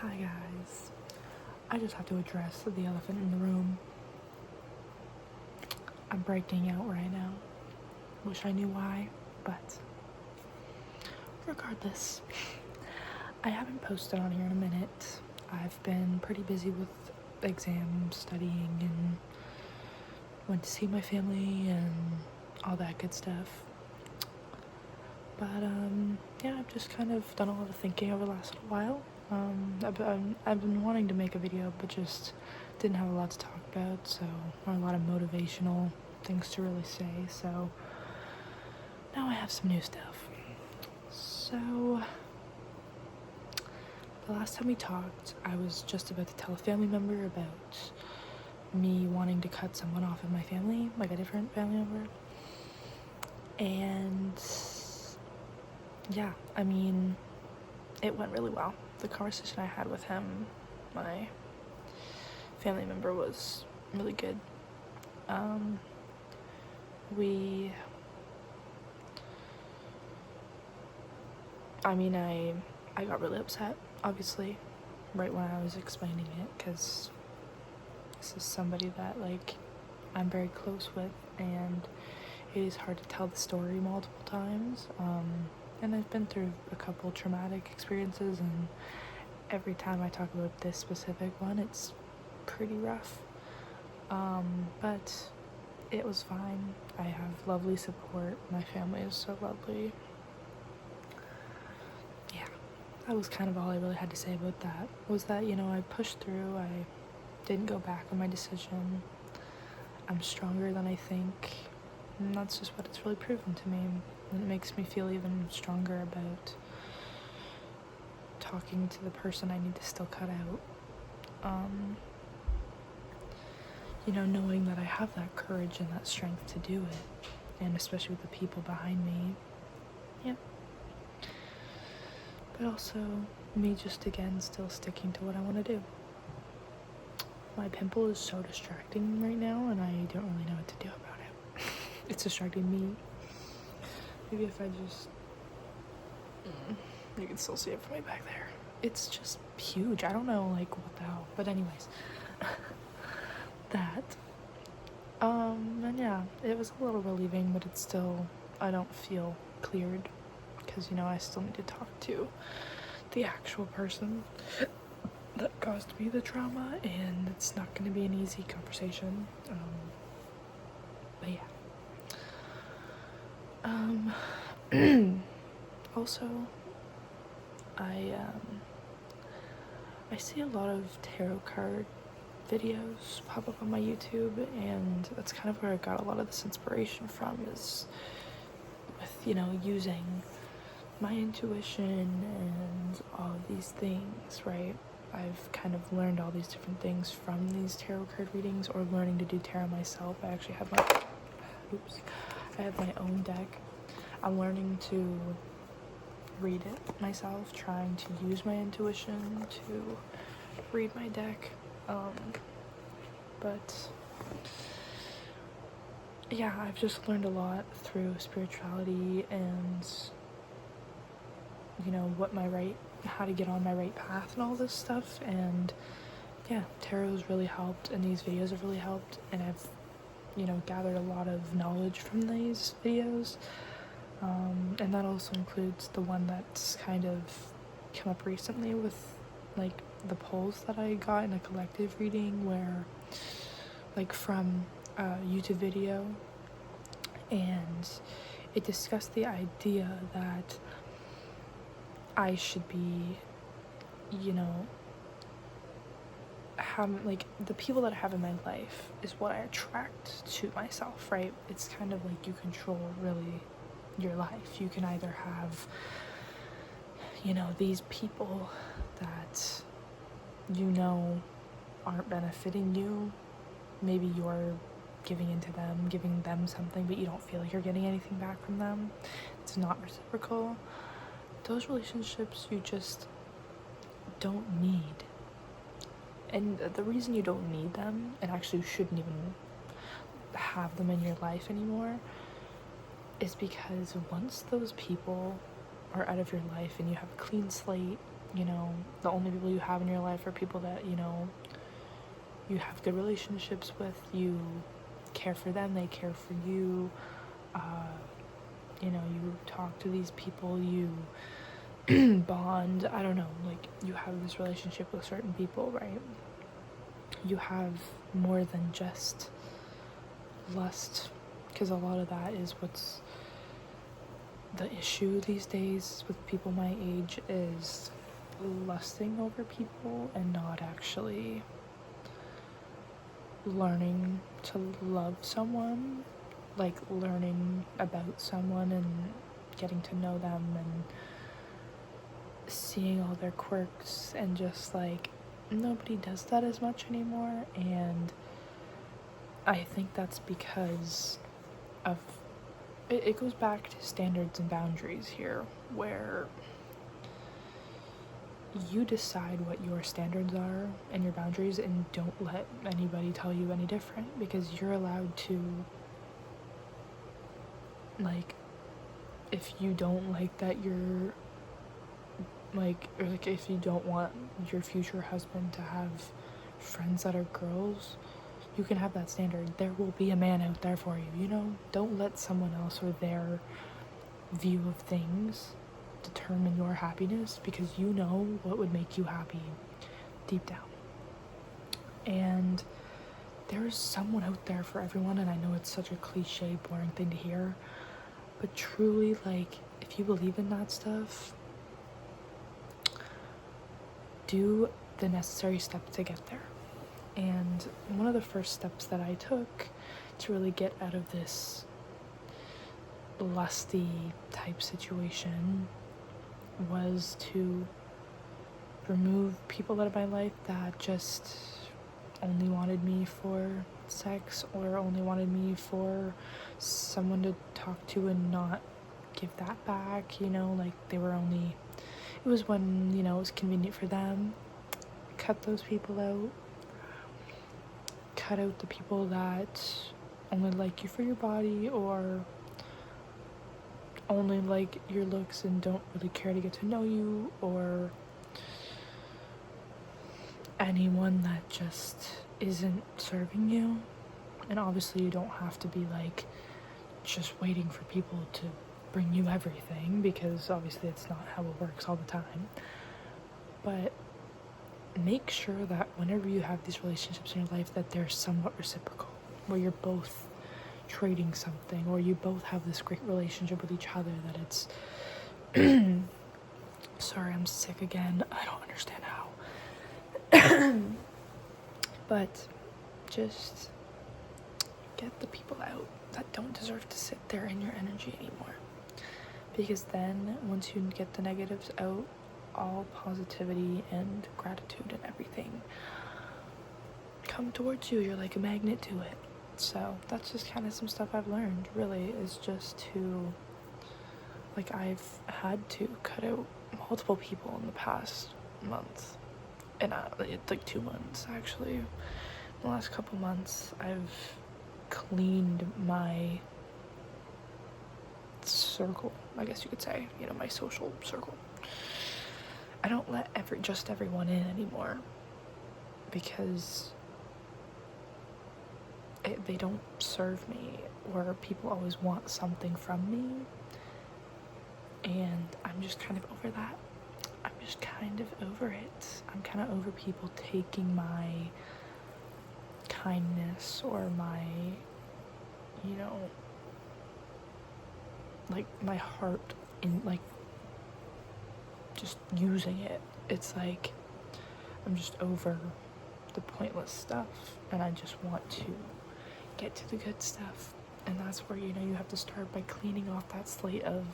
Hi guys, I just have to address the elephant in the room. I'm breaking out right now. Wish I knew why, but regardless, I haven't posted on here in a minute. I've been pretty busy with exams, studying, and went to see my family and all that good stuff. But yeah, I've just kind of done a lot of thinking over the last little while. I've been wanting to make a video, but just didn't have a lot to talk about, or a lot of motivational things to really say, so now I have some new stuff. So, the last time we talked, I was just about to tell a family member about me wanting to cut someone off in my family, like a different family member, and yeah, I mean, it went really well. The conversation I had with him, my family member, was really good. I got really upset, obviously, right when I was explaining it, because this is somebody that, like, I'm very close with, and it is hard to tell the story multiple times, and I've been through a couple traumatic experiences, and every time I talk about this specific one, it's pretty rough, but it was fine. I have lovely support. My family is so lovely. Yeah, that was kind of all I really had to say about that, was that, I pushed through. I didn't go back on my decision. I'm stronger than I think, and that's just what it's really proven to me, and it makes me feel even stronger about talking to the person I need to still cut out. Knowing that I have that courage and that strength to do it, and especially with the people behind me. Yeah. But also me just again still sticking to what I want to do. My pimple is so distracting right now, and I don't really know what to do about it. It's distracting me. Maybe if I just... You can still see it from way back there. It's just huge. I don't know, like, what the hell. But anyways. That. And yeah, it was a little relieving, but it's still... I don't feel cleared. Because, I still need to talk to the actual person that caused me the trauma, and it's not going to be an easy conversation. But yeah. Also, I see a lot of tarot card videos pop up on my YouTube, and that's kind of where I got a lot of this inspiration from, is with, using my intuition and all of these things, right? I've kind of learned all these different things from these tarot card readings, or learning to do tarot myself. I actually have I have my own deck. I'm learning to read it myself, trying to use my intuition to read my deck. But yeah, I've just learned a lot through spirituality and how to get on my right path and all this stuff. And yeah, tarot's really helped, and these videos have really helped, and I've gathered a lot of knowledge from these videos, and that also includes the one that's kind of come up recently with, like, the polls that I got in a collective reading, where, like, from a YouTube video, and it discussed the idea that I should be, like, the people that I have in my life is what I attract to myself, right? It's kind of like you control, really, your life. You can either have, these people that aren't benefiting you. Maybe you're giving them something, but you don't feel like you're getting anything back from them. It's not reciprocal. Those relationships you just don't need. And the reason you don't need them, and actually you shouldn't even have them in your life anymore, is because once those people are out of your life and you have a clean slate you know, the only people you have in your life are people that, you know, you have good relationships with, you care for them, they care for you, you know, you talk to these people, you bond, I don't know, like, you have this relationship with certain people, right? You have more than just lust, because a lot of that is what's the issue these days with people my age, is lusting over people and not actually learning to love someone, like learning about someone and getting to know them and seeing all their quirks, and just like nobody does that as much anymore. And I think that's because of it goes back to standards and boundaries here, where you decide what your standards are and your boundaries, and don't let anybody tell you any different, because you're allowed to, like, if you don't like that you're like, or like if you don't want your future husband to have friends that are girls, you can have that standard. There will be a man out there for you, you know? Don't let someone else or their view of things determine your happiness, because you know what would make you happy deep down. And there is someone out there for everyone, and I know it's such a cliche, boring thing to hear, but truly, like, if you believe in that stuff, do the necessary steps to get there. And one of the first steps that I took to really get out of this lusty type situation was to remove people out of my life that just only wanted me for sex, or only wanted me for someone to talk to and not give that back, you know, like they were only, it was when, you know, it was convenient for them. Cut those people out. Cut out the people that only like you for your body, or only like your looks and don't really care to get to know you, or anyone that just isn't serving you. And obviously you don't have to be like just waiting for people to bring you everything, because obviously it's not how it works all the time. But make sure that whenever you have these relationships in your life, that they're somewhat reciprocal, where you're both trading something, or you both have this great relationship with each other, that it's sorry, I'm sick again, I don't understand how. But just get the people out that don't deserve to sit there in your energy anymore, because then once you get the negatives out, all positivity and gratitude and everything come towards you. You're like a magnet to it. So that's just kind of some stuff I've learned, really, is just to, like, I've had to cut out multiple people in the past month, and it's like 2 months actually. In the last couple months, I've cleaned my circle, I guess you could say, you know, my social circle. I don't let everyone in anymore, because they don't serve me, or people always want something from me, and I'm just kind of over that. I'm just kind of over it. I'm kind of over people taking my kindness or my, you know, like my heart, in like just using it. It's like I'm just over the pointless stuff, and I just want to get to the good stuff. And that's where, you know, you have to start by cleaning off that slate of,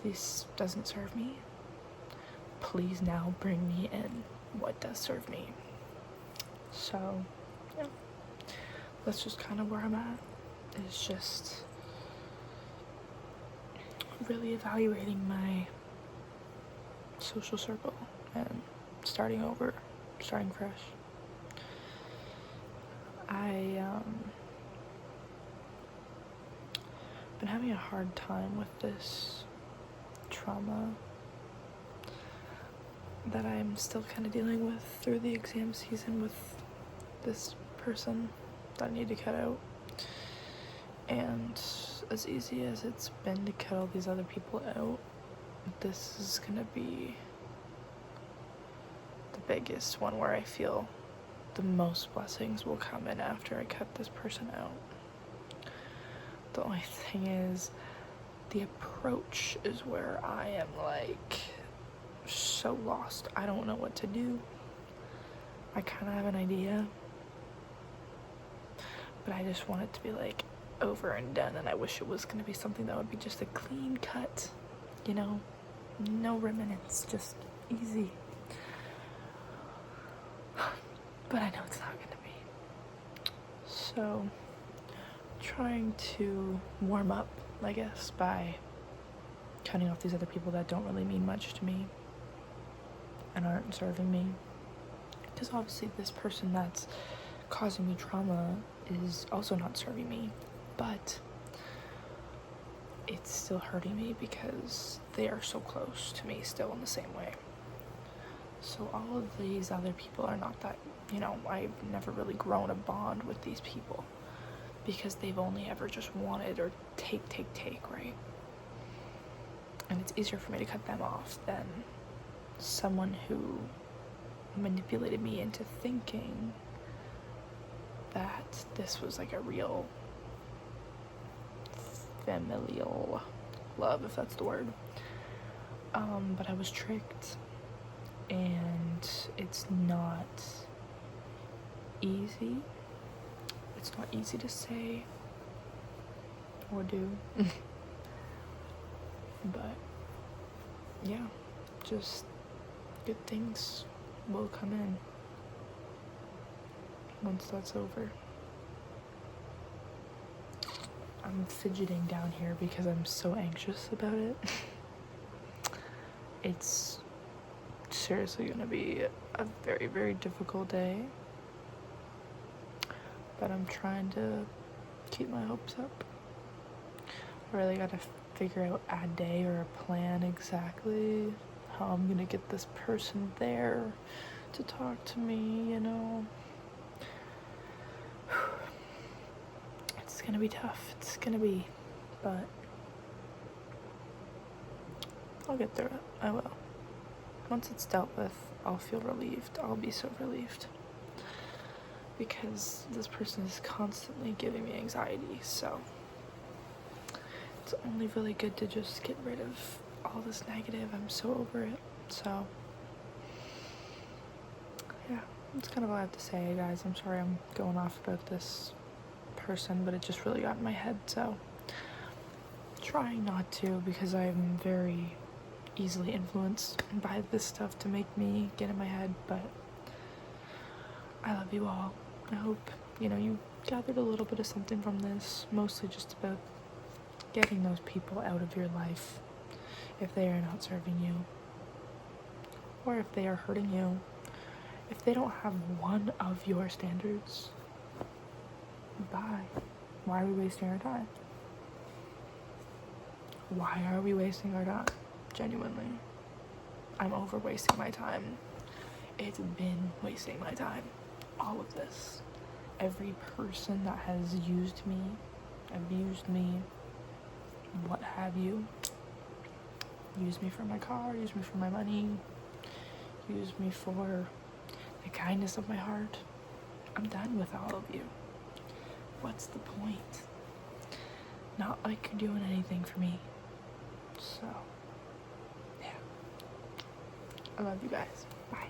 this doesn't serve me, please now bring me in what does serve me. So yeah, that's just kind of where I'm at. It's just really evaluating my social circle and starting over, starting fresh. Been having a hard time with this trauma, that I'm still kind of dealing with through the exam season with this person that I need to cut out. And as easy as it's been to cut all these other people out, this is gonna be the biggest one where I feel the most blessings will come in after I cut this person out. The only thing is, the approach is where I am like so lost. I don't know what to do. I kind of have an idea, but I just want it to be like over and done, and I wish it was gonna be something that would be just a clean cut, you know, no remnants, just easy. But I know it's not gonna be. So, trying to warm up, I guess, by cutting off these other people that don't really mean much to me and aren't serving me. Because obviously this person that's causing me trauma is also not serving me, but it's still hurting me because they are so close to me still in the same way. So all of these other people are not that, you know, I've never really grown a bond with these people because they've only ever just wanted or take, right? And it's easier for me to cut them off than someone who manipulated me into thinking that this was like a real familial love, if that's the word. But I was tricked, and it's not easy. It's not easy to say or do. But yeah, just good things will come in once that's over. I'm fidgeting down here because I'm so anxious about it. It's seriously gonna be a very, very difficult day, but I'm trying to keep my hopes up. I really gotta figure out a day or a plan exactly how I'm gonna get this person there to talk to me, you know. It's gonna be tough, but I'll get through it. I will. Once it's dealt with, I'll feel relieved. I'll be so relieved. Because this person is constantly giving me anxiety, so it's only really good to just get rid of all this negative. I'm so over it. So yeah, that's kind of all I have to say, guys. I'm sorry I'm going off about this person, but it just really got in my head, so trying not to, because I'm very easily influenced by this stuff to make me get in my head. But I love you all. I hope, you know, you gathered a little bit of something from this, mostly just about getting those people out of your life if they are not serving you, or if they are hurting you, if they don't have one of your standards. Bye. Why are we wasting our time? Why are we wasting our time? Genuinely. I'm over wasting my time. It's been wasting my time. All of this. Every person that has used me, abused me, what have you, used me for my car, used me for my money, used me for the kindness of my heart. I'm done with all of you. What's the point? Not like you're doing anything for me. So, yeah. I love you guys. Bye.